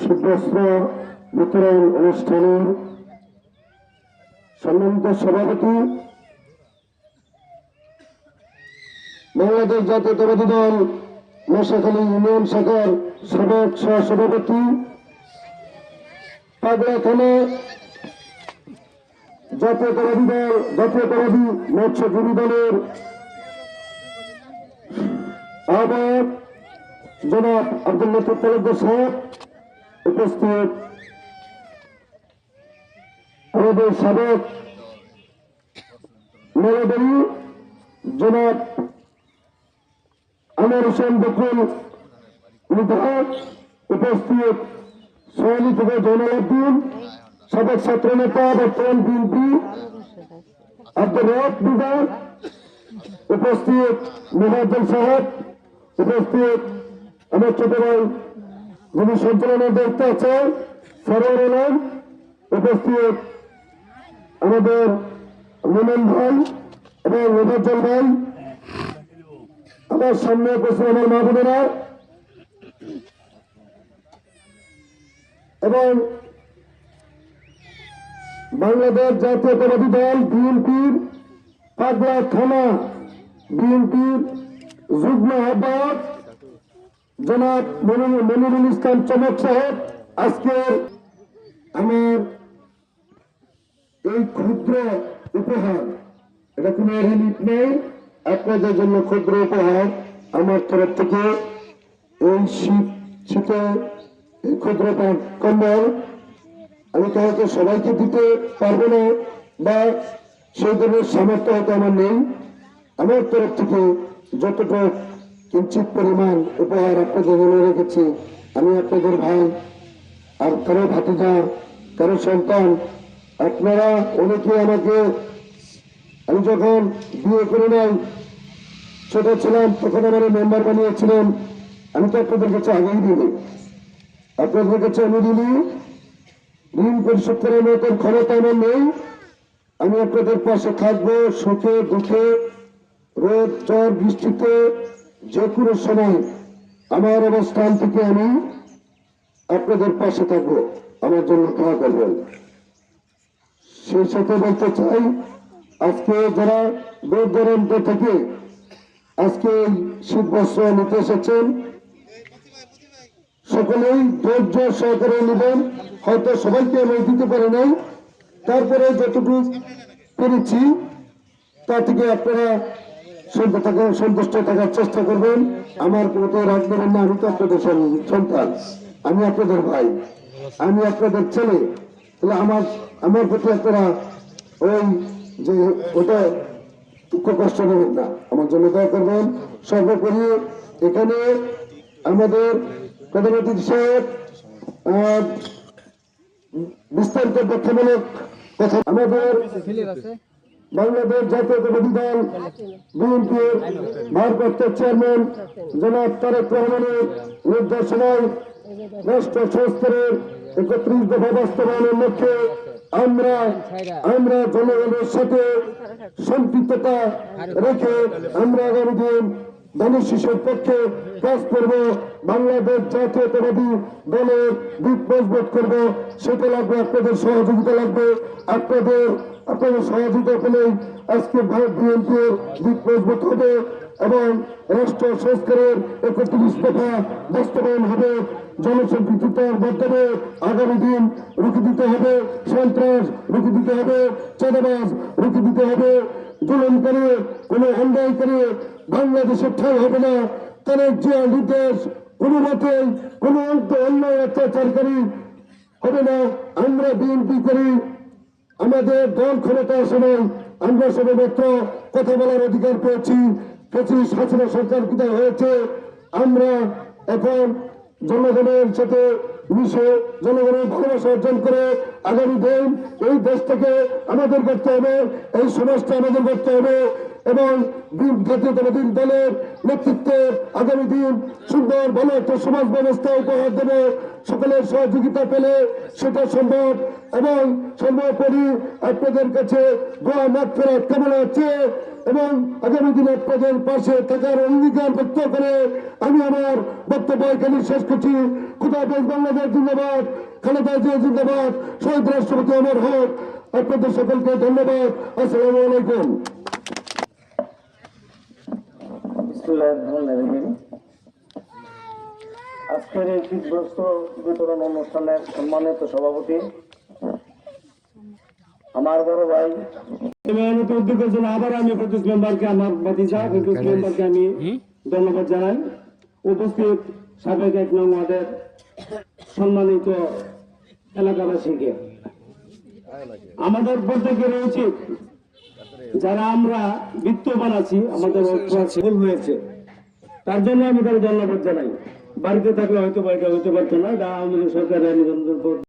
শীতবস্ত্র বিতরণ অনুষ্ঠানের সম্মানিত সভাপতি, বাংলাদেশ জাতীয়তাবাদী দল মশাখালী ইউনিয়ন শাখার সাবেক সহসভাপতি, পাগলা থানা জাতীয়তাবাদী মৎস্যজীবী দলের আহ্বায়ক জনাব আব্দুল লতিফ তালুকদার সাহেব, উপস্থিত আমাদের সাবেক মেলাদারি জনাব আনোয়ার হোসেন বকুল বিধায়ক, উপস্থিত সোহালি থেকে জয়নাল আব্দিন, সাবেক ছাত্র নেতা বর্তমান বিএনপি আব্দুর রব বিধায়ক, উপস্থিত মোহাম্মদ সাহেব, উপস্থিত আমার ছোট ভাই যিনি সঞ্চালনের দায়িত্ব আছে সরোয়ার আলম, উপস্থিত আমাদের মোমেন ভাই এবং মোফাজ্জল ভাই, আমার সামনে উপস্থিত আমার মা বোনেরা এবং বাংলাদেশ জাতীয়তাবাদী দল বিএনপির পাগলা থানা বিএনপির যুগ্ম আহ্বায়ক জনাব মনিরুল ইসলাম চমক সাহেব, আজকের আমার এই ক্ষুদ্র উপহার, এটা কোনো রিলিফ নেই, আপনাদের জন্য ক্ষুদ্র উপহার আমার তরফ থেকে এই শীতে এই ক্ষুদ্র কম্বল আমি তো হয়তো সবাইকে দিতে পারবো না বা সেই ধরনের সামর্থ্য হয়তো আমার নেই। আমার তরফ থেকে যতটুকু কিঞ্চিত পরিমাণ উপহার আপনাদের জন্য রেখেছি, আমি আপনাদের ভাই আর কারো ভাতিজা কারো সন্তান, আপনারা অনেকে আমাকে, আমি যখন বিয়ে করে নাই ছোট ছিলাম তখন আমার মেম্বার বানিয়েছিলেন, আমি তো আপনাদের কাছে আগেই দিই, আপনাদের কাছে আমি দিলি ঋণ পরিশোধ করার মতন ক্ষমতা আমার নেই। আমি আপনাদের পাশে থাকবো সুখে দুঃখে, রোদ ঝড় বৃষ্টিতে, যে কোনো সময় আমার অবস্থান থেকে আমি আপনাদের পাশে থাকবো, আমার জন্য দোয়া করবেন। সেই সাথে বলতে চাই, আজকে যারা দূর দূরান্ত থেকে আজকে শীত বস্ত্র নিতে এসেছেন সকলেই ধৈর্য সহকারে নেবেন। হয়তো সবাইকে আমি দিতে পারি নাই, তারপরে যতটুকু পেরেছি তা থেকে আপনারা সন্তুষ্ট থাকার চেষ্টা করবেন। আমার প্রতি রাগ দেবেন না, আমি তো আপনাদের সন্তান, আমি আপনাদের ভাই, আমি আপনাদের ছেলে, তাহলে আমার প্রতি আপনারা ওই যে ওটা দুঃখ কষ্ট নেবেন না, আমার জন্য দয়া করবেন। সর্বোপরি এখানে আমাদের প্রধান অতিথি সাহেব বিস্তারিত ব্যাখ্যামূলক কথা, আমাদের বাংলাদেশ জাতীয়তাবাদী দল বিএনপির ভারপ্রাপ্ত চেয়ারম্যান জনাব তারেক রহমানের নির্দেশনায় রাষ্ট্র সংস্কারের 31 দফা বাস্তবায়নের লক্ষ্যে আমরা জনগণের সাথে সম্পৃক্ততা রেখে আমরা আগামী দিন ধানের শীষের পক্ষে কাজ করব, বাংলাদেশ জাতীয়তাবাদী দলের দিক মজবুত করব। সেটা লাগবে আপনাদের সহযোগিতা লাগবে, আপনাদের সহযোগিতা পেলেই আজকে ভারত বিএনপির দিক মজবুত হবে এবং রাষ্ট্র সংস্কারের 31 দফা বাস্তবায়ন হবে। জনসম্পৃক্ততার মাধ্যমে আগামী দিন রুখে দিতে হবে সন্ত্রাস, রুখে দিতে হবে চাঁদাবাজ, রুখে দিতে হবে জুলুম করে কোনো অন্যায় করে বাংলাদেশের ঠাঁই হবে না। তারেক জিয়ার নির্দেশ কোনো মতেই কোনো অন্যায় অত্যাচারকারী হবে না। আমরা বিএনপি করি, আমাদের দল ক্ষমতা আসলে আমরা সবেমাত্র কথা বলার অধিকার পেয়েছি, ফ্যাসিস্ট হাসিনা সরকার বিদায় হয়েছে। আমরা এখন জনগণের সাথে মিশে জনগণের ভালোবাসা অর্জন করে আগামী দিন এই দেশ থেকে আমাদের করতে হবে, এই সমাজটা আমাদের করতে হবে, এবং জাতীয়তাবাদী দলের নেতৃত্বে আগামী দিন সুন্দর ভালো একটা সমাজ ব্যবস্থা উপহার দেবে। সকলের সহযোগিতা পেলে সেটা সম্ভব, এবং সর্বোপরি আপনাদের কাছে দোয়া মাগফিরাত কামনা আছে এবং আগামী দিনে আপনাদের পাশে থাকার অঙ্গীকার ব্যক্ত করে আমি আমার বক্তব্য এখানে শেষ করছি। খুদা হাফেজ, বাংলাদেশ জিন্দাবাদ, খালেদা জিয়া জিন্দাবাদ, শহীদ রাষ্ট্রপতি অমর হোক। আপনাদের সকলকে ধন্যবাদ। আসসালামু আলাইকুম। আজকের এই শীতগ্রস্ত বিতরণ অনুষ্ঠানের সম্মানিত সভাপতি আমার বড় ভাই উদ্যোগের জন্য আবার আমি প্রতিশ মেম্বারকে, আমার ভাতিজা প্রতিশ মেম্বারকে আমি ধন্যবাদ জানাই। উপস্থিত সাবেক 1 নং ওয়ার্ডের সম্মানিত এলাকাবাসীকে, আমাদের প্রত্যেকের উচিত, যারা আমরা বিত্তবান আছি, আমাদের ভুল হয়েছে, তার জন্য আমি তার ধন্যবাদ জানাই। বাড়িতে থাকলে হয়তো বাড়িটা হইতে পারতো না, এটা আমাদের সরকারের